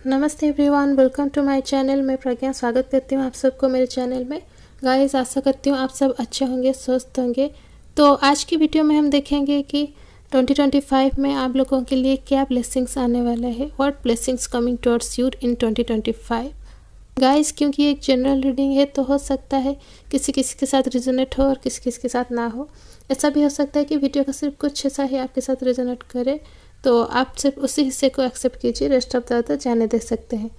नमस्ते everyone, welcome to my channel. मैं प्रज्ञा स्वागत करती हूँ आप सबको मेरे चैनल में। गाइस, आशा करती हूँ आप सब अच्छे होंगे, स्वस्थ होंगे। तो आज की वीडियो में हम देखेंगे कि 2025 में आप लोगों के लिए क्या ब्लेसिंग्स आने वाला है। What blessings coming towards you in 2025। Guys, क्योंकि एक जनरल रीडिंग है तो हो सकता है किसी किसी के साथ रिजोनेट हो और किसी किसी के साथ ना हो। ऐसा भी हो सकता है कि वीडियो का सिर्फ कुछ हिस्सा ही आपके साथ रिजोनेट करे, तो आप सिर्फ उसी हिस्से को एक्सेप्ट कीजिए, रेस्ट ऑफ द अदर जाने दे सकते हैं।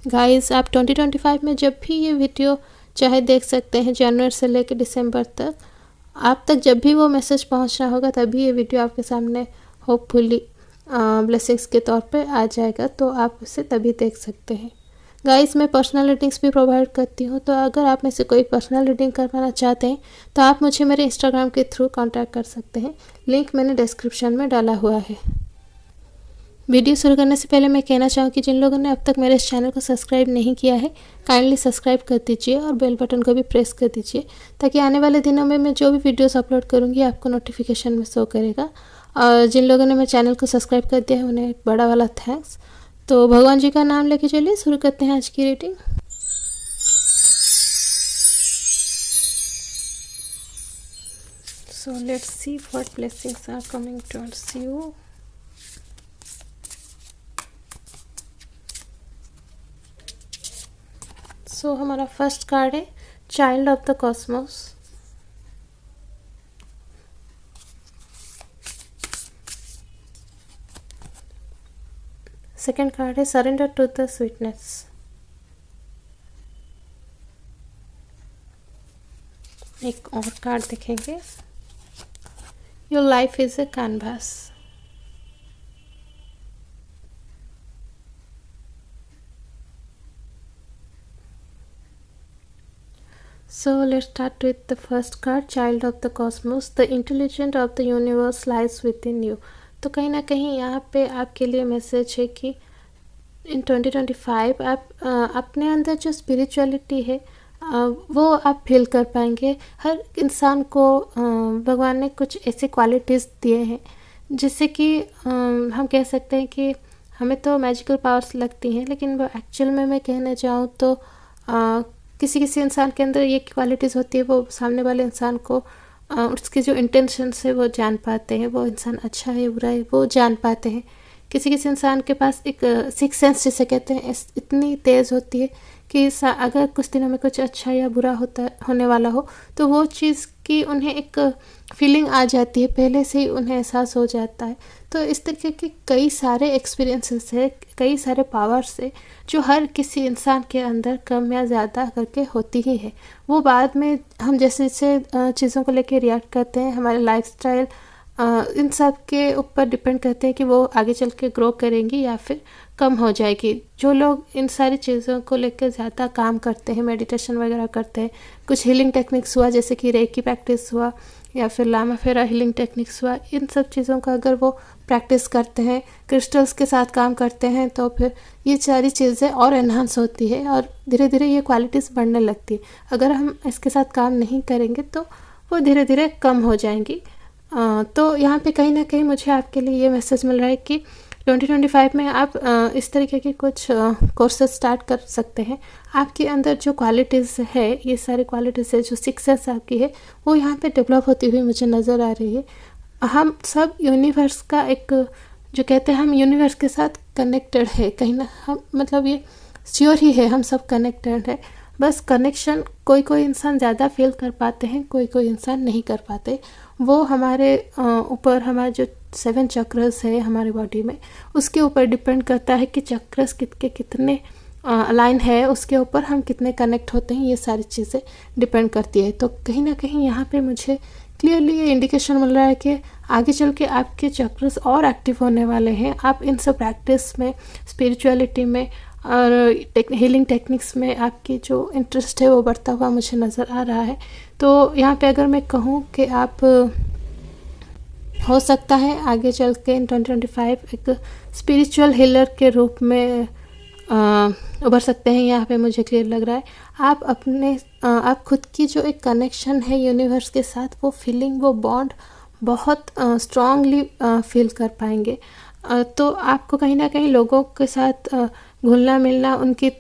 गाइस, आप 2025 में जब भी ये वीडियो चाहे देख सकते हैं, जनवरी से लेकर दिसंबर तक। आप तक जब भी वो मैसेज पहुंचना होगा तभी ये वीडियो आपके सामने होपफुली ब्लेसिंग्स के तौर पे आ जाएगा, तो आप उसे तभी देख सकते हैं। गाइस, मैं पर्सनल रीडिंग्स भी प्रोवाइड करती हूँ, तो अगर आप में से कोई पर्सनल रीडिंग करवाना चाहते हैं तो आप मुझे मेरे इंस्टाग्राम के थ्रू कांटेक्ट कर सकते हैं। लिंक मैंने डिस्क्रिप्शन में डाला हुआ है। वीडियो शुरू करने से पहले मैं कहना चाहूँ कि जिन लोगों ने अब तक मेरे इस चैनल को सब्सक्राइब नहीं किया है, काइंडली सब्सक्राइब कर दीजिए और बेल बटन को भी प्रेस कर दीजिए, ताकि आने वाले दिनों में मैं जो भी वीडियोस अपलोड करूँगी आपको नोटिफिकेशन में शो करेगा। और जिन लोगों ने मेरे चैनल को सब्सक्राइब कर दिया है उन्हें एक बड़ा वाला थैंक्स। तो भगवान जी का नाम लेके चलिए शुरू करते हैं आज की reading. So let's see what blessings are coming towards you. So हमारा फर्स्ट कार्ड है child of the cosmos. Second card है सरेंडर टू द स्वीटनेस। एक और कार्ड देखेंगे, your life is a canvas. So let's start with the first card, child of the cosmos. The intelligence of the universe lies within you. तो कहीं ना कहीं यहाँ पे आपके लिए मैसेज है कि इन 2025 आप अपने अंदर जो स्पिरिचुअलिटी है वो आप फील कर पाएंगे। हर इंसान को भगवान ने कुछ ऐसी क्वालिटीज़ दिए हैं जिससे कि हम कह सकते हैं कि हमें तो मैजिकल पावर्स लगती हैं, लेकिन वो एक्चुअल में मैं कहना चाहूँ तो किसी किसी इंसान के अंदर ये क्वालिटीज़ होती है, वो सामने वाले इंसान को उसके जो इंटेंशंस है वो जान पाते हैं, वो इंसान अच्छा है बुरा है वो जान पाते हैं। किसी किसी इंसान के पास एक सिक्स सेंस जिसे कहते हैं इतनी तेज़ होती है कि अगर कुछ दिनों में कुछ अच्छा या बुरा होने वाला हो तो वो चीज़ की उन्हें एक फीलिंग आ जाती है, पहले से ही उन्हें एहसास हो जाता है। तो इस तरीके के कई सारे एक्सपीरियंसेस है, कई सारे पावर्स है जो हर किसी इंसान के अंदर कम या ज़्यादा करके होती ही है। वो बाद में हम जैसे जैसे चीज़ों को लेके रिएक्ट करते हैं, हमारे लाइफस्टाइल इन सब के ऊपर डिपेंड करते हैं कि वो आगे चल के ग्रो करेंगी या फिर कम हो जाएगी। जो लोग इन सारी चीज़ों को लेकर ज़्यादा काम करते हैं, मेडिटेशन वगैरह करते हैं, कुछ हीलिंग टेक्निक्स हुआ जैसे कि रेकी प्रैक्टिस हुआ या फिर लामा फेरा हीलिंग टेक्निक्स हुआ, इन सब चीज़ों का अगर वो प्रैक्टिस करते हैं, क्रिस्टल्स के साथ काम करते हैं, तो फिर ये सारी चीज़ें और एनहांस होती है और धीरे धीरे ये क्वालिटीज़ बढ़ने लगती है। अगर हम इसके साथ काम नहीं करेंगे तो वो धीरे धीरे कम हो जाएंगी। तो यहाँ पे कहीं ना कहीं मुझे आपके लिए ये मैसेज मिल रहा है कि 2025 में आप इस तरीके के कुछ कोर्सेज स्टार्ट कर सकते हैं। आपके अंदर जो क्वालिटीज़ है, ये सारी क्वालिटीज़ है, जो सिक्स सेंस आपकी है वो यहाँ पे डेवलप होती हुई मुझे नज़र आ रही है। हम सब यूनिवर्स का एक जो कहते हैं हम यूनिवर्स के साथ कनेक्टेड है, कहीं ना हम मतलब ये श्योर ही है हम सब कनेक्टेड है। बस कनेक्शन कोई कोई इंसान ज़्यादा फील कर पाते हैं, कोई कोई इंसान नहीं कर पाते। वो हमारे ऊपर हमारे जो 7 चक्रस है हमारे बॉडी में, उसके ऊपर डिपेंड करता है कि चक्रस कितने अलाइन है, उसके ऊपर हम कितने कनेक्ट होते हैं, ये सारी चीज़ें डिपेंड करती है। तो कहीं ना कहीं यहाँ पे मुझे क्लियरली ये इंडिकेशन मिल रहा है कि आगे चल के आपके चक्रस और एक्टिव होने वाले हैं। आप इन सब प्रैक्टिस में, स्पिरिचुअलिटी में और हीलिंग टेक्निक्स में आपकी जो इंटरेस्ट है वो बढ़ता हुआ मुझे नज़र आ रहा है। तो यहाँ पे अगर मैं कहूँ कि आप हो सकता है आगे चल के इन 2025 एक स्पिरिचुअल हीलर के रूप में उभर सकते हैं, यहाँ पे मुझे क्लियर लग रहा है। आप खुद की जो एक कनेक्शन है यूनिवर्स के साथ, वो फीलिंग, वो बॉन्ड बहुत स्ट्रांगली फील कर पाएंगे। तो आपको कहीं ना कहीं लोगों के साथ घुलना मिलना, उनकी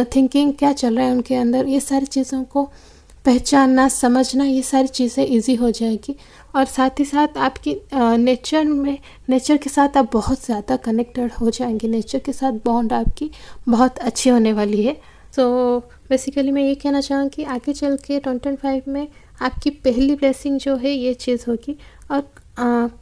थिंकिंग क्या चल रहा है उनके अंदर, ये सारी चीज़ों को पहचानना, समझना, ये सारी चीज़ें इजी हो जाएगी। और साथ ही साथ आपकी नेचर के साथ आप बहुत ज़्यादा कनेक्टेड हो जाएंगे, नेचर के साथ बॉन्ड आपकी बहुत अच्छी होने वाली है। सो बेसिकली मैं ये कहना चाहूँगी कि आगे चल के 2025 में आपकी पहली ब्लेसिंग जो है ये चीज़ होगी। और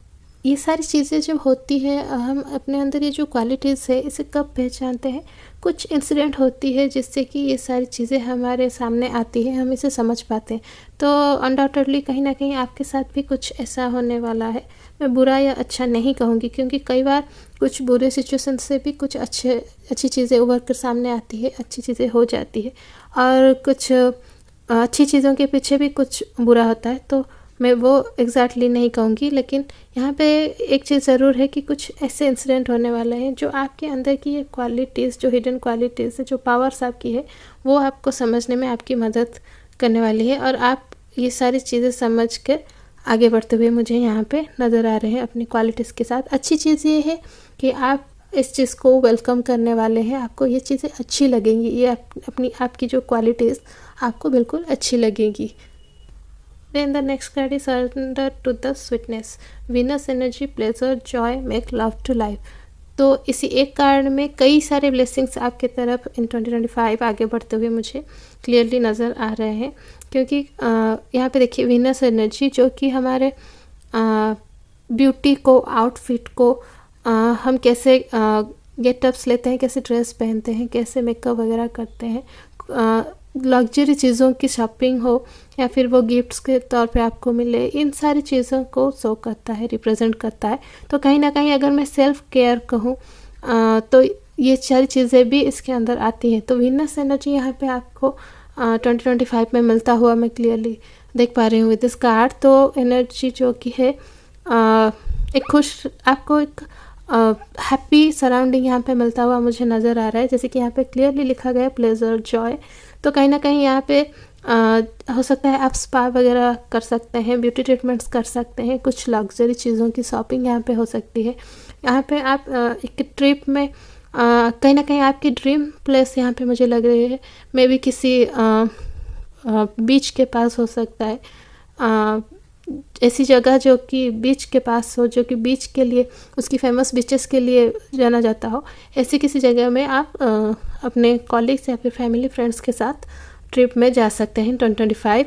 ये सारी चीज़ें जब होती है, हम अपने अंदर ये जो क्वालिटीज़ है इसे कब पहचानते हैं, कुछ इंसिडेंट होती है जिससे कि ये सारी चीज़ें हमारे सामने आती है, हम इसे समझ पाते हैं। तो अनडाउटेडली कहीं ना कहीं आपके साथ भी कुछ ऐसा होने वाला है। मैं बुरा या अच्छा नहीं कहूँगी, क्योंकि कई बार कुछ बुरे सिचुएशन से भी कुछ अच्छी चीज़ें उभर कर सामने आती है, अच्छी चीज़ें हो जाती है। और कुछ अच्छी चीज़ों के पीछे भी कुछ बुरा होता है, तो मैं वो एग्जैक्टली नहीं कहूँगी। लेकिन यहाँ पे एक चीज़ ज़रूर है कि कुछ ऐसे इंसिडेंट होने वाले हैं जो आपके अंदर की ये क्वालिटीज़, जो हिडन क्वालिटीज़ है, जो पावर्स आपकी है, वो आपको समझने में आपकी मदद करने वाली है। और आप ये सारी चीज़ें समझ कर आगे बढ़ते हुए मुझे यहाँ पे नज़र आ रहे हैं अपनी क्वालिटीज़ के साथ। अच्छी चीज़ ये है कि आप इस चीज़ को वेलकम करने वाले हैं, आपको ये चीज़ें अच्छी लगेंगी, ये आपकी जो क्वालिटीज़ आपको बिल्कुल अच्छी लगेगी। Then the next card is surrender to the sweetness. Venus energy, pleasure, joy, make love to life. तो इसी एक कार्ड में कई सारे ब्लेसिंग्स आपके तरफ इन 2025 आगे बढ़ते हुए मुझे क्लियरली नज़र आ रहे हैं। क्योंकि यहाँ पे देखिए वीनस एनर्जी, जो कि हमारे ब्यूटी को, आउटफिट को, हम कैसे गेटअप्स लेते हैं, कैसे ड्रेस पहनते हैं, कैसे मेकअप वगैरह करते हैं, लग्जरी चीज़ों की शॉपिंग हो या फिर वो गिफ्ट्स के तौर पे आपको मिले, इन सारी चीज़ों को शो करता है, रिप्रेजेंट करता है। तो कहीं ना कहीं अगर मैं सेल्फ केयर कहूँ तो ये सारी चीज़ें भी इसके अंदर आती हैं। तो वीनस एनर्जी यहाँ पे आपको 2025 में मिलता हुआ मैं क्लियरली देख पा रही हूँ विद दिस कार्ड। तो एनर्जी जो कि है एक आपको एक हैप्पी सराउंडिंग यहाँ पे मिलता हुआ मुझे नज़र आ रहा है। जैसे कि यहाँ पे क्लियरली लिखा गया प्लेजर, जॉय। तो कहीं ना कहीं यहाँ पे हो सकता है आप स्पा वगैरह कर सकते हैं, ब्यूटी ट्रीटमेंट्स कर सकते हैं, कुछ लग्जरी चीज़ों की शॉपिंग यहाँ पे हो सकती है। यहाँ पे आप एक ट्रिप में कहीं ना कहीं आपकी ड्रीम प्लेस यहाँ पे मुझे लग रही है, मे बी किसी बीच के पास हो सकता है, ऐसी जगह जो कि बीच के पास हो, जो कि बीच के लिए, उसकी फेमस बीचेस के लिए जाना जाता हो, ऐसी किसी जगह में आप अपने कॉलीग्स या फिर फैमिली फ्रेंड्स के साथ ट्रिप में जा सकते हैं 2025,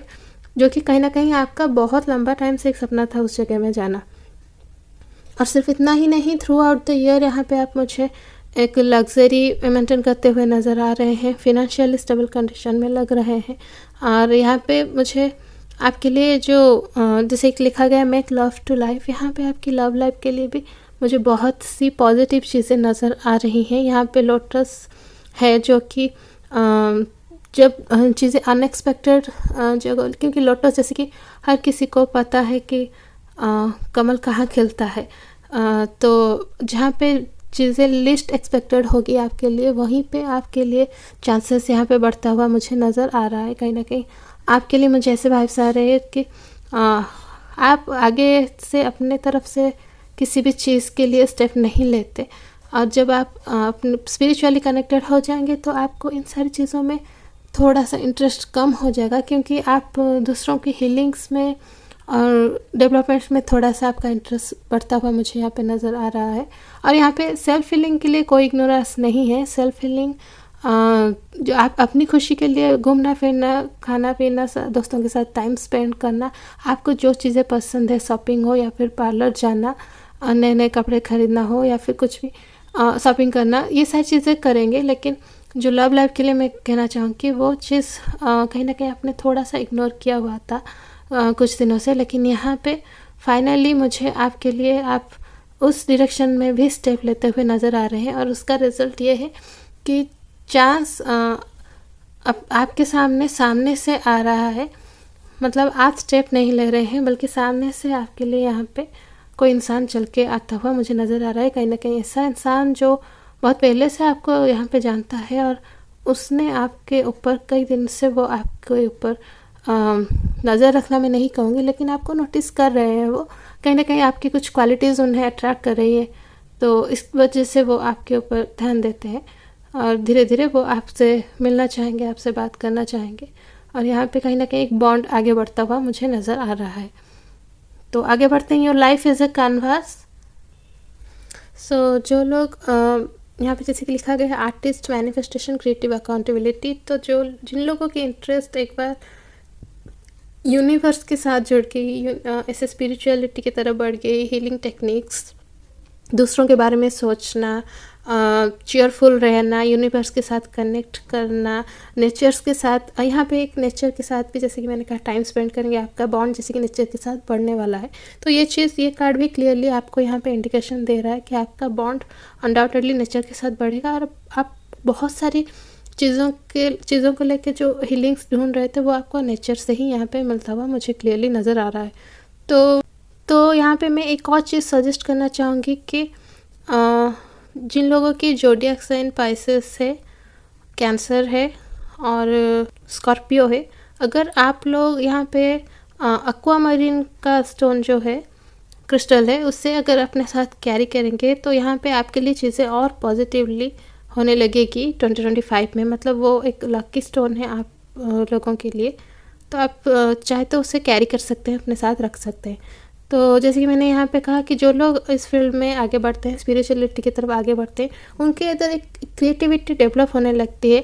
जो कि कहीं ना कहीं आपका बहुत लंबा टाइम से एक सपना था उस जगह में जाना। और सिर्फ इतना ही नहीं, थ्रू आउट द ईयर यहाँ पे आप मुझे एक लग्जरी मेंटेन करते हुए नज़र आ रहे हैं, फिनेंशियली स्टेबल कंडीशन में लग रहे हैं। और यहाँ पे मुझे आपके लिए जो जैसे एक लिखा गया मेक लव टू लाइफ, यहाँ पे आपकी लव लाइफ के लिए भी मुझे बहुत सी पॉजिटिव चीज़ें नज़र आ रही हैं। यहाँ पे लोटस है, जो कि जब चीज़ें अनएक्सपेक्टेड जगह, क्योंकि लोटस जैसे कि हर किसी को पता है कि कमल कहाँ खिलता है, तो जहाँ पे चीज़ें लिस्ट एक्सपेक्टेड होगी आपके लिए, वहीं पे आपके लिए चांसेस यहाँ पे बढ़ता हुआ मुझे नज़र आ रहा है। कहीं ना कहीं आपके लिए मुझे ऐसे वाइब्स आ रहे हैं कि आप आगे से अपने तरफ से किसी भी चीज़ के लिए स्टेप नहीं लेते, और जब आप अपने स्पिरिचुअली कनेक्टेड हो जाएंगे तो आपको इन सारी चीज़ों में थोड़ा सा इंटरेस्ट कम हो जाएगा, क्योंकि आप दूसरों की हीलिंग्स में और डेवलपमेंट में थोड़ा सा आपका इंटरेस्ट बढ़ता हुआ मुझे यहाँ पे नज़र आ रहा है। और यहाँ पे सेल्फ हीलिंग के लिए कोई इग्नोरेंस नहीं है। सेल्फ हीलिंग जो आप अपनी खुशी के लिए घूमना फिरना, खाना पीना, दोस्तों के साथ टाइम स्पेंड करना, आपको जो चीज़ें पसंद है, शॉपिंग हो या फिर पार्लर जाना, नए नए कपड़े खरीदना हो या फिर कुछ भी शॉपिंग करना, ये सारी चीज़ें करेंगे। लेकिन जो लव लाइफ के लिए मैं कहना चाहूँगी, वो चीज़ कहीं ना कहीं आपने थोड़ा सा इग्नोर किया हुआ था कुछ दिनों से, लेकिन यहाँ पे फाइनली मुझे आपके लिए आप उस डायरेक्शन में भी स्टेप लेते हुए नज़र आ रहे हैं। और उसका रिज़ल्ट ये है कि चांस आपके सामने से आ रहा है, मतलब आप स्टेप नहीं ले रहे हैं, बल्कि सामने से आपके लिए यहाँ पे कोई इंसान चल के आता हुआ मुझे नज़र आ रहा है। कहीं ना कहीं ऐसा इंसान जो बहुत पहले से आपको यहाँ पे जानता है, और उसने आपके ऊपर कई दिन से वो आपके ऊपर नज़र रखना मैं नहीं कहूँगी, लेकिन आपको नोटिस कर रहे हैं। वो कहीं ना कहीं आपकी कुछ क्वालिटीज़ उन्हें अट्रैक्ट कर रही है, तो इस वजह से वो आपके ऊपर ध्यान देते हैं और धीरे धीरे वो आपसे मिलना चाहेंगे, आपसे बात करना चाहेंगे। और यहाँ पे कहीं ना कहीं एक बॉन्ड आगे बढ़ता हुआ मुझे नज़र आ रहा है। तो आगे बढ़ते हैं। Your life is a canvas. So जो लोग यहाँ पे जैसे कि लिखा गया है आर्टिस्ट, मैनिफेस्टेशन, क्रिएटिव अकाउंटेबिलिटी, तो जो जिन लोगों की इंटरेस्ट एक बार यूनिवर्स के साथ जुड़ के ऐसे स्पिरिचुअलिटी की तरफ बढ़ गई, हीलिंग टेक्निक्स, दूसरों के बारे में सोचना, चीयरफुल रहना, यूनिवर्स के साथ कनेक्ट करना, नेचर्स के साथ, यहाँ पे एक नेचर के साथ भी जैसे कि मैंने कहा टाइम स्पेंड करेंगे, आपका बॉन्ड जैसे कि नेचर के साथ बढ़ने वाला है। तो ये चीज़, ये कार्ड भी क्लियरली आपको यहाँ पे इंडिकेशन दे रहा है कि आपका बॉन्ड अनडाउटेडली नेचर के साथ बढ़ेगा और आप बहुत सारी चीज़ों को लेके जो हीलिंग्स ढूंढ रहे थे वो आपको नेचर से ही यहाँ पे मिलता हुआ मुझे क्लियरली नज़र आ रहा है। तो यहाँ पे मैं एक और चीज़ सजेस्ट करना चाहूँगी कि जिन लोगों की ज़ोडिएक साइन पाइसेस है, कैंसर है और स्कॉर्पियो है, अगर आप लोग यहाँ पे एक्वामरीन का स्टोन जो है, क्रिस्टल है, उससे अगर अपने साथ कैरी करेंगे तो यहाँ पे आपके लिए चीज़ें और पॉजिटिवली होने लगेगी 2025 में। मतलब वो एक लकी स्टोन है आप लोगों के लिए। तो आप चाहे तो उसे कैरी कर सकते हैं, अपने साथ रख सकते हैं। तो जैसे कि मैंने यहाँ पे कहा कि जो लोग इस फील्ड में आगे बढ़ते हैं, स्पिरिचुअलिटी की तरफ आगे बढ़ते हैं, उनके अंदर एक क्रिएटिविटी डेवलप होने लगती है।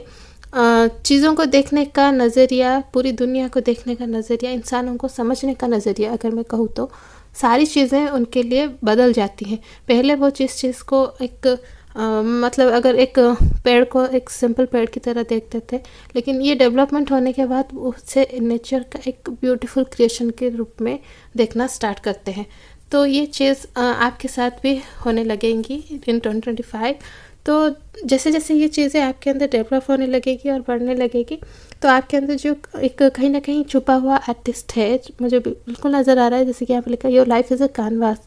चीज़ों को देखने का नज़रिया, पूरी दुनिया को देखने का नज़रिया, इंसानों को समझने का नज़रिया, अगर मैं कहूँ तो सारी चीज़ें उनके लिए बदल जाती हैं। पहले वो चीज़ को एक मतलब अगर एक पेड़ को एक सिंपल पेड़ की तरह देखते थे, लेकिन ये डेवलपमेंट होने के बाद उससे नेचर का एक ब्यूटीफुल क्रिएशन के रूप में देखना स्टार्ट करते हैं। तो ये चीज़ आपके साथ भी होने लगेंगी इन 2025। तो जैसे जैसे ये चीज़ें आपके अंदर डेवलप होने लगेगी और बढ़ने लगेगी, तो आपके अंदर जो एक कहीं ना कहीं छुपा हुआ आर्टिस्ट है मुझे बिल्कुल नज़र आ रहा है। जैसे कि यहाँ पे लिखा है your life is a canvas.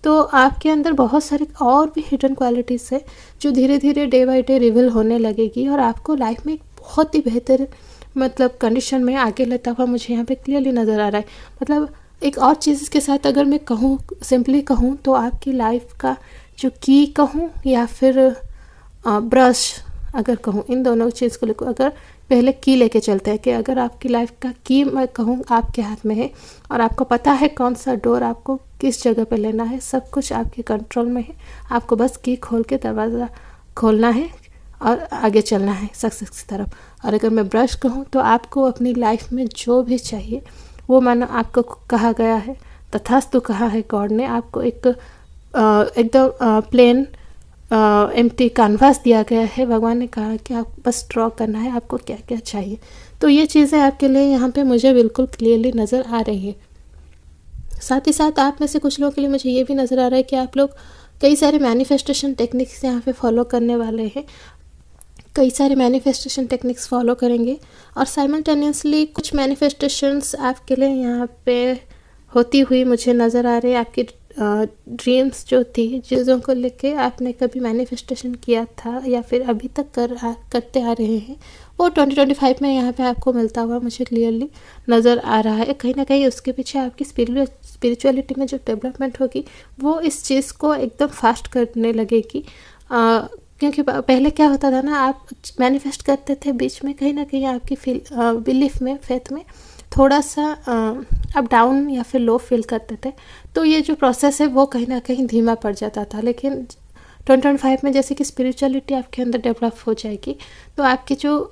तो आपके अंदर बहुत सारे और भी हिडन क्वालिटीज़ है जो धीरे धीरे डे बाई डे रिवील होने लगेगी और आपको लाइफ में एक बहुत ही बेहतर मतलब कंडीशन में आगे लेता हुआ मुझे यहाँ पे क्लियरली नज़र आ रहा है। मतलब एक और चीज़ के साथ अगर मैं कहूँ, सिंपली कहूँ, तो आपकी लाइफ का जो की कहूँ या फिर ब्रश अगर कहूँ, इन दोनों चीज़ को लेकर अगर पहले की लेके चलते हैं कि अगर आपकी लाइफ का की मैं कहूँ आपके हाथ में है और आपको पता है कौन सा डोर आपको किस जगह पे लेना है, सब कुछ आपके कंट्रोल में है। आपको बस की खोल के दरवाज़ा खोलना है और आगे चलना है सक्सेस की तरफ। और अगर मैं ब्रश कहूँ तो आपको अपनी लाइफ में जो भी चाहिए वो मानो आपको कहा गया है, तथास्तु कहा है गॉड ने। आपको एक एकदम प्लेन एम्प्टी कैनवास दिया गया है। भगवान ने कहा कि आप बस ड्रॉ करना है आपको क्या क्या चाहिए। तो ये चीज़ें आपके लिए यहाँ पे मुझे बिल्कुल क्लियरली नज़र आ रही हैं। साथ ही साथ आप में से कुछ लोगों के लिए मुझे ये भी नज़र आ रहा है कि आप लोग कई सारे मैनिफेस्टेशन टेक्निक्स यहाँ पे फॉलो करने वाले हैं, कई सारे मैनिफेस्टेशन टेक्निक्स फॉलो करेंगे और साइमल्टेनियसली कुछ मैनिफेस्टेशंस आपके लिए यहाँ पे होती हुई मुझे नज़र आ रही है। आपकी ड्रीम्स जो थी, चीज़ों को लेके आपने कभी मैनिफेस्टेशन किया था या फिर अभी तक करते आ रहे हैं, वो 2025 में यहाँ पे आपको मिलता हुआ मुझे क्लियरली नज़र आ रहा है। कहीं ना कहीं उसके पीछे आपकी स्पिरिचुअलिटी में जो डेवलपमेंट होगी वो इस चीज़ को एकदम फास्ट करने लगेगी। क्योंकि पहले क्या होता था ना, आप मैनिफेस्ट करते थे, बीच में कहीं ना कहीं आपकी बिलीफ में, फेथ में थोड़ा सा अप डाउन या फिर लो फील करते थे, तो ये जो प्रोसेस है वो कहीं ना कहीं धीमा पड़ जाता था। लेकिन 2025 में जैसे कि स्पिरिचुअलिटी आपके अंदर डेवलप हो जाएगी तो आपकी जो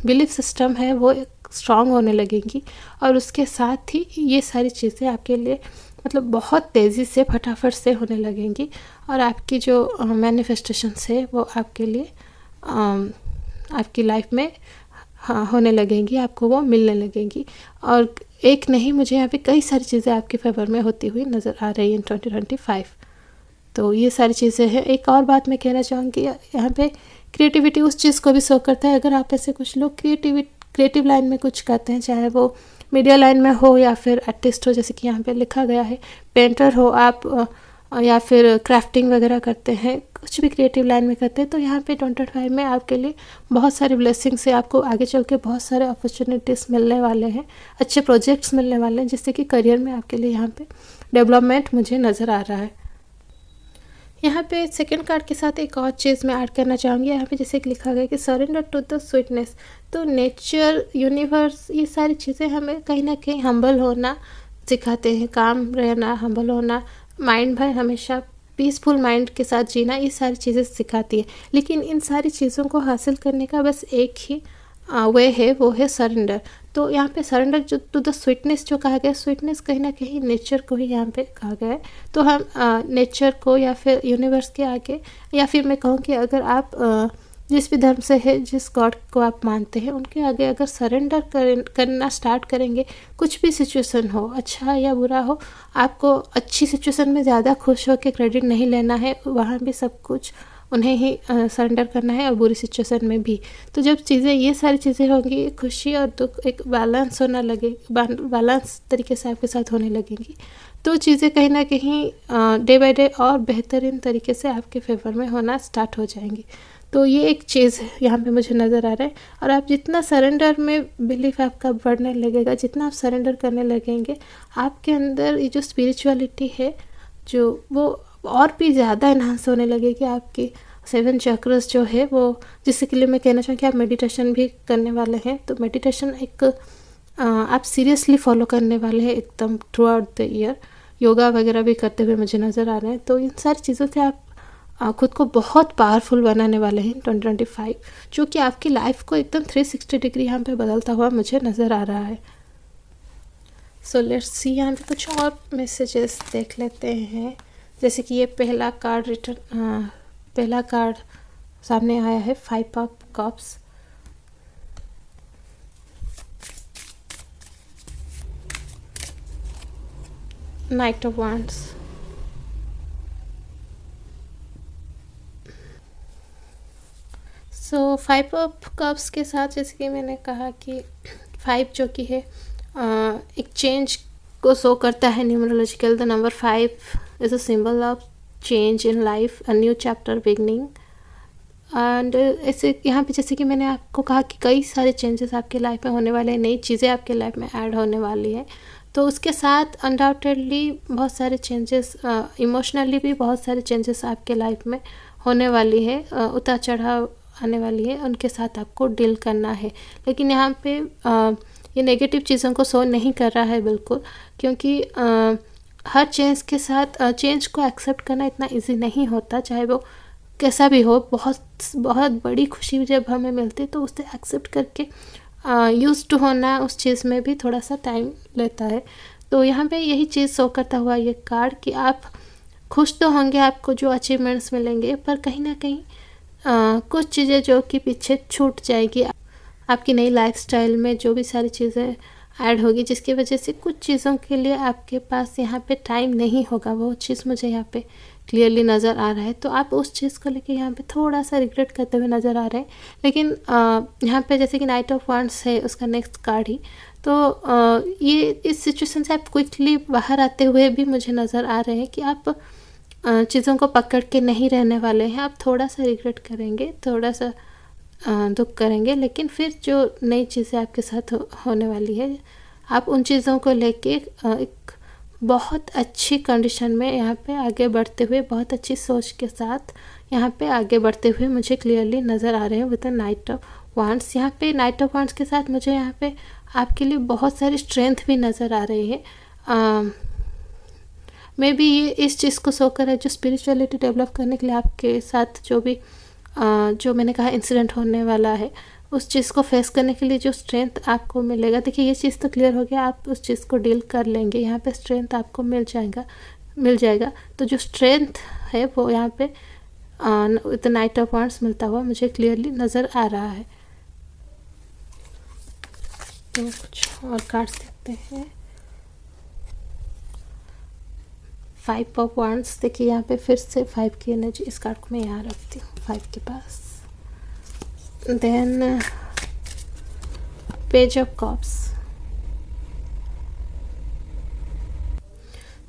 बिलीफ सिस्टम है वो स्ट्रॉन्ग होने लगेंगी और उसके साथ ही ये सारी चीज़ें आपके लिए मतलब बहुत तेज़ी से फटाफट से होने लगेंगी और आपकी जो मैनिफेस्टेशंस है वो आपके लिए आपकी लाइफ में होने लगेंगी, आपको वो मिलने लगेंगी। और एक नहीं, मुझे यहाँ पे कई सारी चीज़ें आपके फेवर में होती हुई नज़र आ रही हैं 2025। तो ये सारी चीज़ें हैं। एक और बात मैं कहना चाहूँगी, यहाँ पे क्रिएटिविटी उस चीज़ को भी शो करता है। अगर आप ऐसे कुछ लोग क्रिएटिव लाइन में कुछ करते हैं, चाहे वो मीडिया लाइन में हो या फिर आर्टिस्ट हो, जैसे कि यहाँ पे लिखा गया है, पेंटर हो आप या फिर क्राफ्टिंग वगैरह करते हैं, कुछ भी क्रिएटिव लाइन में करते हैं, तो यहाँ पे 2025 में आपके लिए बहुत सारे ब्लेसिंग से आपको आगे चल के बहुत सारे अपॉर्चुनिटीज़ मिलने वाले हैं, अच्छे प्रोजेक्ट्स मिलने वाले हैं, जिससे कि करियर में आपके लिए यहाँ पे डेवलपमेंट मुझे नज़र आ रहा है। यहाँ पे सेकंड कार्ड के साथ एक और चीज़ मैं ऐड करना चाहूँगी। यहाँ पे जैसे कि लिखा गया कि सरेंडर टू द स्वीटनेस, तो नेचर, यूनिवर्स, ये सारी चीज़ें हमें कहीं ना कहीं हम्बल होना सिखाते हैं, काम रहना, हम्बल होना, माइंड भाई हमेशा पीसफुल माइंड के साथ जीना, ये सारी चीज़ें सिखाती है। लेकिन इन सारी चीज़ों को हासिल करने का बस एक ही वे है, वो है सरेंडर। तो यहाँ पे सरेंडर जो टू द स्वीटनेस जो कहा गया, स्वीटनेस कहीं ना कहीं नेचर को ही यहाँ पे कहा गया है। तो हम नेचर को या फिर यूनिवर्स के आगे, या फिर मैं कहूँ कि अगर आप जिस भी धर्म से है, जिस गॉड को आप मानते हैं, उनके आगे अगर सरेंडर करना स्टार्ट करेंगे, कुछ भी सिचुएशन हो, अच्छा या बुरा हो, आपको अच्छी सिचुएशन में ज़्यादा खुश हो के क्रेडिट नहीं लेना है, वहाँ भी सब कुछ उन्हें ही सरेंडर करना है, और बुरी सिचुएशन में भी। तो जब चीज़ें, ये सारी चीज़ें होंगी, खुशी और दुख एक बैलेंस होना लगे, बैलेंस तरीके से आपके साथ होने लगेंगी, तो चीज़ें कहीं ना कहीं डे बाय डे और बेहतरीन तरीके से आपके फेवर में होना स्टार्ट हो जाएंगी। तो ये एक चीज़ यहाँ पे मुझे नज़र आ रहा है। और आप जितना सरेंडर में बिलीफ आपका बढ़ने लगेगा, जितना आप सरेंडर करने लगेंगे, आपके अंदर ये जो स्पिरिचुअलिटी है, जो वो और भी ज़्यादा इन्हांस होने लगेगी। आपकी 7 चक्रस जो है वो, जिसके लिए मैं कहना चाहूँ कि आप मेडिटेशन भी करने वाले हैं, तो मेडिटेशन एक आप सीरियसली फॉलो करने वाले हैं एकदम through out the year. Yoga वगैरह भी करते हुए मुझे नज़र आ रहे हैं। तो इन सारी चीज़ों से आप खुद को बहुत पावरफुल बनाने वाले हैं 2025, जो कि आपकी लाइफ को एकदम 360 डिग्री यहाँ पे बदलता हुआ मुझे नज़र आ रहा है। सो लेट्स सी, यहाँ पे कुछ और मैसेजेस देख लेते हैं। जैसे कि ये पहला कार्ड सामने आया है, 5 of cups. Night of wands, so 5 of cups के साथ, जैसे कि मैंने कहा कि 5 जो कि है एक चेंज को शो करता है numerological. The number 5 is a symbol of change in life, a new chapter beginning. And ऐसे यहाँ पे जैसे कि मैंने आपको कहा कि कई सारे चेंजेस आपके लाइफ में होने वाले हैं, नई चीज़ें आपके लाइफ में ऐड होने वाली है। तो उसके साथ अनडाउटेडली बहुत सारे चेंजेस, इमोशनली भी बहुत सारे चेंजेस आपके लाइफ में होने वाली है, उतार चढ़ाव आने वाली है, उनके साथ आपको डील करना है। लेकिन यहाँ पे ये नेगेटिव चीज़ों को शो नहीं कर रहा है बिल्कुल, क्योंकि हर चेंज के साथ चेंज को एक्सेप्ट करना इतना इजी नहीं होता, चाहे वो कैसा भी हो। बहुत बहुत बड़ी खुशी जब हमें मिलती है तो उसे एक्सेप्ट करके यूज़ टू होना उस चीज़ में भी थोड़ा सा टाइम लेता है। तो यहाँ पे यही चीज़ शो करता हुआ ये कार्ड कि आप खुश तो होंगे, आपको जो अचीवमेंट्स मिलेंगे, पर कहीं ना कहीं कुछ चीज़ें जो कि पीछे छूट जाएगी आपकी नई लाइफस्टाइल में, जो भी सारी चीज़ें ऐड होगी, जिसकी वजह से कुछ चीज़ों के लिए आपके पास यहाँ पे टाइम नहीं होगा। वो चीज़ मुझे यहाँ पे क्लियरली नज़र आ रहा है। तो आप उस चीज़ को लेके यहाँ पे थोड़ा सा रिग्रेट करते हुए नज़र आ रहे हैं। लेकिन यहाँ पे जैसे कि नाइट ऑफ वांड्स है उसका नेक्स्ट कार्ड ही, तो ये इस सिचुएशन से आप क्विकली बाहर आते हुए भी मुझे नज़र आ रहे हैं कि आप चीज़ों को पकड़ के नहीं रहने वाले हैं। आप थोड़ा सा रिग्रेट करेंगे, थोड़ा सा दुख करेंगे, लेकिन फिर जो नई चीज़ें आपके साथ होने वाली है, आप उन चीज़ों को लेके एक बहुत अच्छी कंडीशन में यहाँ पे आगे बढ़ते हुए, बहुत अच्छी सोच के साथ यहाँ पे आगे बढ़ते हुए मुझे क्लियरली नज़र आ रहे हैं with the night of wands. यहाँ पे नाइट ऑफ वांड्स के साथ मुझे यहाँ पे आपके लिए बहुत सारी स्ट्रेंथ भी नज़र आ रही है। मे बी ये इस चीज़ को शो कर है, जो स्पिरिचुअलिटी डेवलप करने के लिए आपके साथ जो भी जो मैंने कहा इंसिडेंट होने वाला है, उस चीज़ को फेस करने के लिए जो स्ट्रेंथ आपको मिलेगा। देखिए ये चीज़ तो क्लियर हो गया, आप उस चीज़ को डील कर लेंगे, यहाँ पे स्ट्रेंथ आपको मिल जाएगा। तो जो स्ट्रेंथ है वो यहाँ पे विद नाइट ऑफ वांड्स मिलता हुआ मुझे क्लियरली नज़र आ रहा है। तो कुछ और कार्ड्स देखते हैं। 5 ऑफ वांड्स, देखिए यहाँ पे फिर से 5 की एनर्जी, इस कार्ड को मैं यहाँ रखती हूँ 5 के पास। Then page of cups.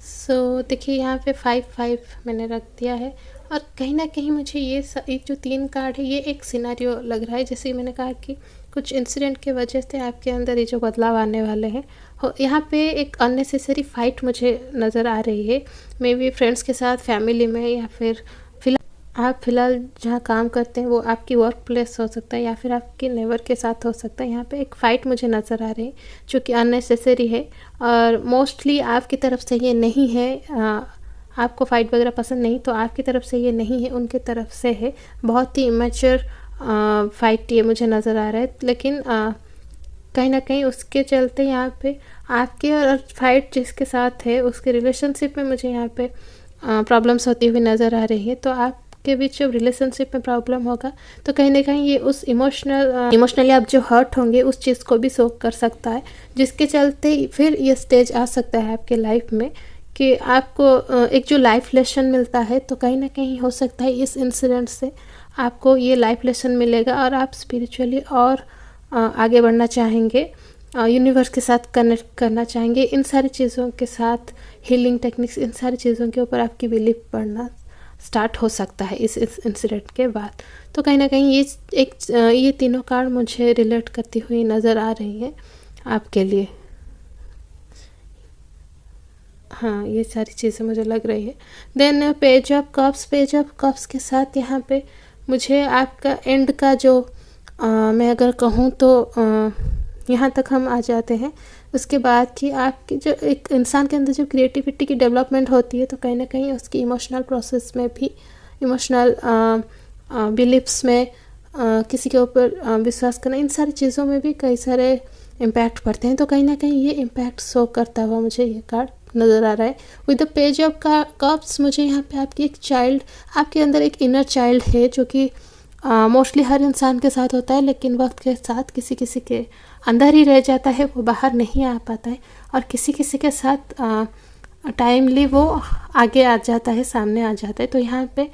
So देखिए यहाँ पे 5 मैंने रख दिया है। और कहीं ना कहीं मुझे ये जो 3 कार्ड है, ये एक सिनेरियो लग रहा है। जैसे मैंने कहा कि कुछ इंसिडेंट के वजह से आपके अंदर ये जो बदलाव आने वाले हैं, यहाँ पे एक अननेसेसरी फाइट मुझे नज़र आ रही है। मे बी फ्रेंड्स के साथ, फैमिली में, या फिर आप फ़िलहाल जहाँ काम करते हैं वो आपकी वर्क प्लेस हो सकता है या फिर आपके नेबर के साथ हो सकता है। यहाँ पे एक फ़ाइट मुझे नज़र आ रही है जो कि अननेसेसरी है और मोस्टली आपकी तरफ से ये नहीं है। आपको फ़ाइट वगैरह पसंद नहीं तो आपकी तरफ से ये नहीं है, उनकी तरफ से है। बहुत ही इमेच्योर फ़ाइट ये मुझे नज़र आ रहा है, लेकिन कहीं ना कहीं उसके चलते यहाँ पे आपके और फाइट जिसके साथ है उसके रिलेशनशिप में मुझे यहाँ पे प्रॉब्लम्स होती हुई नज़र आ रही है। तो आपके बीच जब रिलेशनशिप में प्रॉब्लम होगा तो कहीं ना कहीं ये उस इमोशनली आप जो हर्ट होंगे उस चीज़ को भी सोक कर सकता है, जिसके चलते फिर ये स्टेज आ सकता है आपके लाइफ में कि आपको एक जो लाइफ लेसन मिलता है, तो कहीं ना कहीं हो सकता है इस इंसिडेंट से आपको ये लाइफ लेसन मिलेगा और आप स्पिरिचुअली और आगे बढ़ना चाहेंगे, यूनिवर्स के साथ कनेक्ट करना चाहेंगे। इन सारी चीज़ों के साथ हीलिंग टेक्निक्स, इन सारी चीज़ों के ऊपर आपकी बिलीफ बढ़ना स्टार्ट हो सकता है इस इंसिडेंट के बाद। तो कहीं ना कहीं ये तीनों कार्ड मुझे रिलेट करती हुई नज़र आ रही है आपके लिए। हाँ, ये सारी चीज़ें मुझे लग रही है। देन पेज ऑफ कप्स के साथ यहाँ पे मुझे आपका एंड का जो मैं अगर कहूँ तो यहाँ तक हम आ जाते हैं। उसके बाद कि आपकी जो एक इंसान के अंदर जो क्रिएटिविटी की डेवलपमेंट होती है, तो कहीं ना कहीं उसकी इमोशनल प्रोसेस में भी, इमोशनल बिलीफ्स में, किसी के ऊपर विश्वास करना, इन सारी चीज़ों में भी कई सारे इम्पैक्ट पड़ते हैं। तो कहीं ना कहीं ये इम्पैक्ट शो करता हुआ मुझे ये कार्ड नज़र आ रहा है। With the page of cups मुझे यहाँ पे आपकी एक चाइल्ड, आपके अंदर एक इनर चाइल्ड है जो कि मोस्टली हर इंसान के साथ होता है, लेकिन वक्त के साथ किसी किसी के अंदर ही रह जाता है, वो बाहर नहीं आ पाता है, और किसी किसी के साथ टाइमली वो आगे आ जाता है, सामने आ जाता है। तो यहाँ पे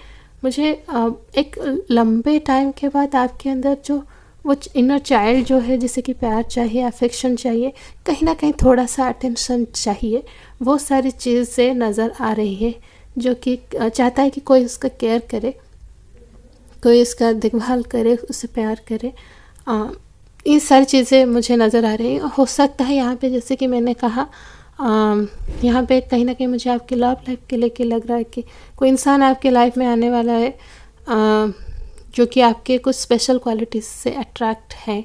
मुझे एक लंबे टाइम के बाद आपके अंदर जो वो इनर चाइल्ड जो है, जिसे कि प्यार चाहिए, अफेक्शन चाहिए, कहीं ना कहीं थोड़ा सा अटेंशन चाहिए, वो सारी चीज़ें नज़र आ रही है, जो कि चाहता है कि कोई उसका केयर करे, कोई इसका देखभाल करे, उससे प्यार करे। ये सारी चीज़ें मुझे नज़र आ रही है। हो सकता है यहाँ पे, जैसे कि मैंने कहा, यहाँ पे कहीं ना कहीं मुझे आपकी लव लाइफ के लेके लग रहा है कि कोई इंसान आपके लाइफ में आने वाला है जो कि आपके कुछ स्पेशल क्वालिटीज़ से अट्रैक्ट हैं।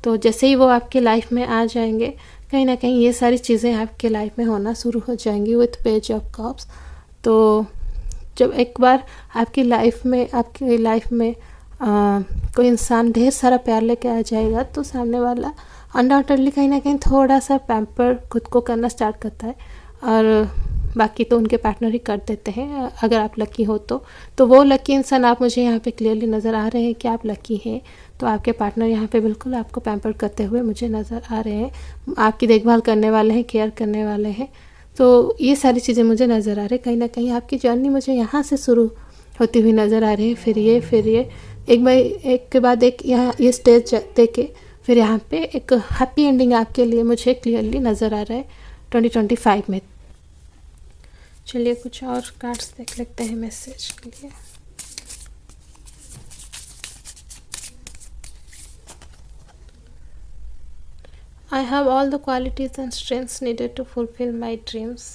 तो जैसे ही वो आपके लाइफ में आ जाएंगे, कहीं ना कहीं ये सारी चीज़ें आपके लाइफ में होना शुरू हो जाएंगी विथ पेज ऑफ कप्स। तो जब एक बार आपकी लाइफ में कोई इंसान ढेर सारा प्यार लेके आ जाएगा, तो सामने वाला अनडाउटेडली कहीं ना कहीं थोड़ा सा पैम्पर खुद को करना स्टार्ट करता है, और बाकी तो उनके पार्टनर ही कर देते हैं अगर आप लकी हो तो वो लकी इंसान आप, मुझे यहाँ पे क्लियरली नज़र आ रहे हैं कि आप लकी हैं। तो आपके पार्टनर यहाँ पे बिल्कुल आपको पैम्पर करते हुए मुझे नज़र आ रहे हैं, आपकी देखभाल करने वाले हैं, केयर करने वाले हैं। तो ये सारी चीज़ें मुझे नज़र आ रही है। कहीं ना कहीं आपकी जर्नी मुझे यहाँ से शुरू होती हुई नज़र आ रही है, फिर ये एक के बाद एक यहाँ ये स्टेज देके फिर यहाँ पे एक हैप्पी एंडिंग आपके लिए मुझे क्लियरली नज़र आ रहा है 2025 में। चलिए कुछ और कार्ड्स देख लेते हैं मैसेज के लिए। I have all the qualities and strengths needed to fulfill my dreams.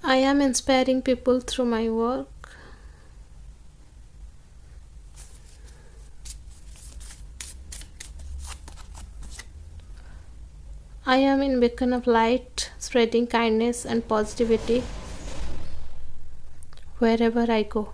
I am inspiring people through my work. I am in beacon of light, spreading kindness and positivity wherever I go.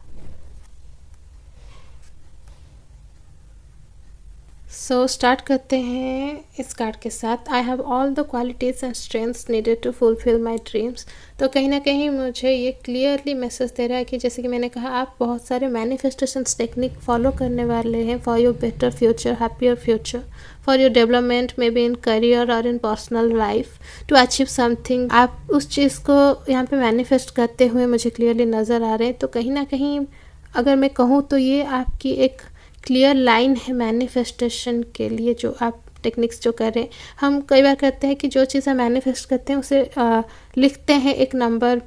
So start करते हैं इस card के साथ। I have all the qualities and strengths needed to fulfil my dreams. तो कहीं ना कहीं मुझे ये क्लियरली मैसेज दे रहा है कि जैसे कि मैंने कहा, आप बहुत सारे मैनिफेस्टेशंस टेक्निक फॉलो करने वाले हैं for your better future, happier future, for your development, maybe in career और in personal life, to achieve something. आप उस चीज़ को यहाँ पे मैनिफेस्ट करते हुए मुझे क्लियरली नज़र आ रहे हैं। तो कहीं ना कहीं अगर मैं कहूँ तो ये आपकी एक क्लियर लाइन है मैनिफेस्टेशन के लिए, जो आप टेक्निक्स जो कर रहे हैं। हम कई बार करते हैं कि जो चीज़ हम मैनिफेस्ट करते हैं उसे लिखते हैं एक नंबर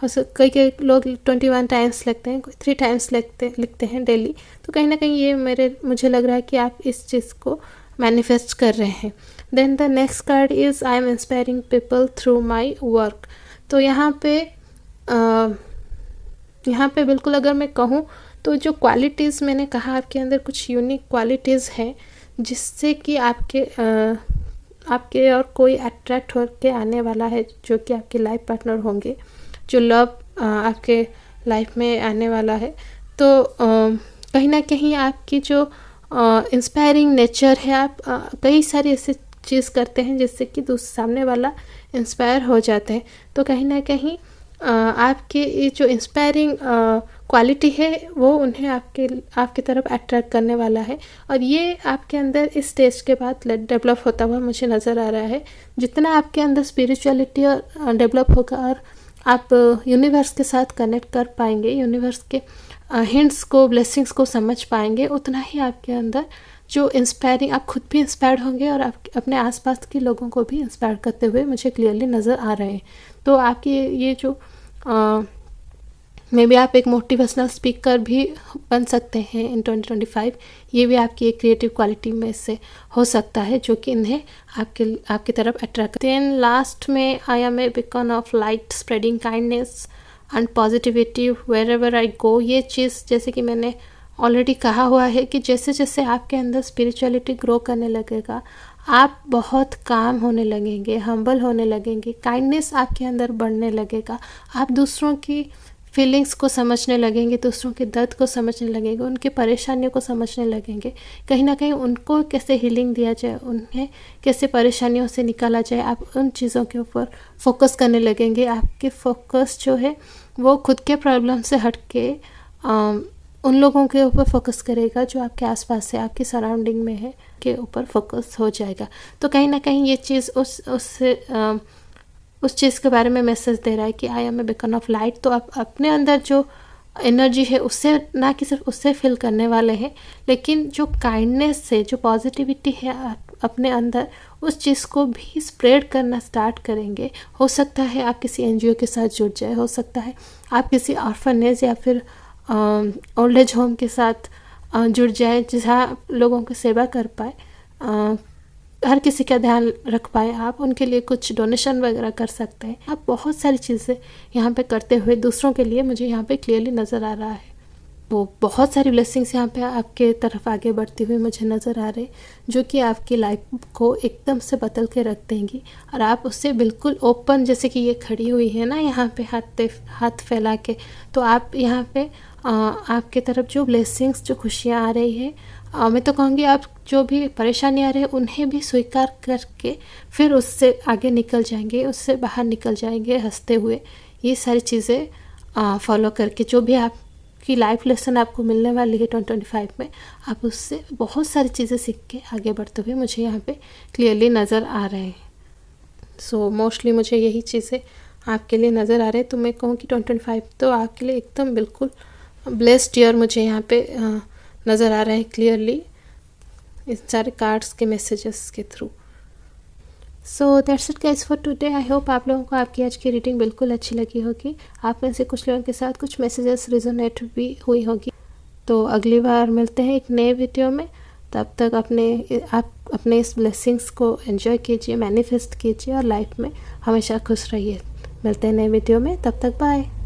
कई कई लोग 21 टाइम्स लिखते हैं, कोई 3 टाइम्स लिखते हैं डेली। तो कहीं ना कहीं ये मुझे लग रहा है कि आप इस चीज़ को मैनिफेस्ट कर रहे हैं। Then the next card is I am inspiring people through my work. तो यहाँ पे बिल्कुल अगर मैं कहूँ तो जो क्वालिटीज़ मैंने कहा आपके अंदर कुछ यूनिक क्वालिटीज़ हैं जिससे कि आपके और कोई अट्रैक्ट होकर आने वाला है, जो कि आपके लाइफ पार्टनर होंगे, जो लव आपके लाइफ में आने वाला है। तो कहीं ना कहीं आपकी जो इंस्पायरिंग नेचर है, आप कई सारी ऐसे चीज़ करते हैं जिससे कि सामने वाला इंस्पायर हो जाते हैं। तो कहीं ना कहीं आपके ये जो इंस्पायरिंग क्वालिटी है वो उन्हें आपके तरफ अट्रैक्ट करने वाला है, और ये आपके अंदर इस स्टेज के बाद डेवलप होता हुआ मुझे नज़र आ रहा है। जितना आपके अंदर स्पिरिचुअलिटी डेवलप होगा और आप यूनिवर्स के साथ कनेक्ट कर पाएंगे, यूनिवर्स के हिंट्स को, ब्लेसिंग्स को समझ पाएंगे, उतना ही आपके अंदर जो इंस्पायरिंग, आप खुद भी इंस्पायर्ड होंगे और आप अपने आसपास के लोगों को भी इंस्पायर करते हुए मुझे क्लियरली नज़र आ रहे हैं। तो आपकी ये जो मे बी आप एक मोटिवेशनल स्पीकर भी बन सकते हैं इन 2025। ये भी आपकी एक क्रिएटिव क्वालिटी में से हो सकता है जो कि इन्हें आपकी तरफ अट्रैक्ट। देन लास्ट में I am a beacon of light spreading kindness and positivity wherever I go. ये चीज़ जैसे कि मैंने ऑलरेडी कहा हुआ है कि जैसे जैसे आपके अंदर स्पिरिचुअलिटी ग्रो करने लगेगा, आप बहुत काम होने लगेंगे, हम्बल होने लगेंगे, काइंडनेस आपके अंदर बढ़ने लगेगा, आप दूसरों की फीलिंग्स को समझने लगेंगे, दूसरों के दर्द को समझने लगेंगे, उनकी परेशानियों को समझने लगेंगे, कहीं ना कहीं उनको कैसे हीलिंग दिया जाए, उन्हें कैसे परेशानियों से निकाला जाए, आप उन चीज़ों के ऊपर फोकस करने लगेंगे। आपके फोकस जो है वो खुद के प्रॉब्लम से हट के उन लोगों के ऊपर फोकस करेगा जो आपके आसपास है, आपकी सराउंडिंग में है, के ऊपर फोकस हो जाएगा। तो कहीं ना कहीं ये चीज़ उस चीज़ के बारे में मैसेज दे रहा है कि I am a beacon of light. तो आप अपने अंदर जो एनर्जी है उससे ना कि सिर्फ उससे फिल करने वाले हैं, लेकिन जो काइंडनेस से, जो पॉजिटिविटी है अपने अंदर, उस चीज़ को भी स्प्रेड करना स्टार्ट करेंगे। हो सकता है आप किसी एनजीओ के साथ जुड़ जाए, हो सकता है आप किसी ऑर्फनेज या फिर ओल्ड एज होम के साथ जुड़ जाए जहाँ लोगों की सेवा कर पाए, हर किसी का ध्यान रख पाए, आप उनके लिए कुछ डोनेशन वगैरह कर सकते हैं। आप बहुत सारी चीज़ें यहाँ पे करते हुए दूसरों के लिए मुझे यहाँ पे क्लियरली नज़र आ रहा है। वो बहुत सारी ब्लेसिंग्स यहाँ पे आपके तरफ आगे बढ़ती हुई मुझे नज़र आ रहे, जो कि आपकी लाइफ को एकदम से बदल के रख देंगी, और आप उससे बिल्कुल ओपन, जैसे कि ये खड़ी हुई है ना यहाँ पे हाथ फैला के, तो आप यहाँ पे आपके तरफ जो ब्लेसिंग्स, जो खुशियाँ आ रही है, मैं तो कहूँगी आप जो भी परेशानी आ रही है उन्हें भी स्वीकार करके फिर उससे आगे निकल जाएंगे, उससे बाहर निकल जाएंगे हंसते हुए। ये सारी चीज़ें फॉलो करके जो भी आपकी लाइफ लेसन आपको मिलने वाली है 2025 में, आप उससे बहुत सारी चीज़ें सीख के आगे बढ़ते हुए मुझे यहाँ पे क्लियरली नज़र आ रहे हैं। सो मोस्टली मुझे यही चीज़ें आपके लिए नज़र आ रहे हैं। तो मैं कहूँ कि 2025 तो आपके लिए एकदम बिल्कुल ब्लेस्ड ईयर मुझे यहाँ पे नज़र आ रहे हैं क्लियरली इस सारे कार्ड्स के मैसेजेस के through. So that's it guys for today. I hope आप लोगों को आपकी आज की रीडिंग बिल्कुल अच्छी लगी होगी, आप में से कुछ लोगों के साथ कुछ मैसेजेस रिजोनेट भी हुई होगी। तो अगली बार मिलते हैं एक नए वीडियो में, तब तक आप अपने इस ब्लेसिंग्स को एंजॉय कीजिए, मैनिफेस्ट कीजिए और लाइफ में हमेशा खुश रहिए। मिलते हैं नए वीडियो में, तब तक बाय।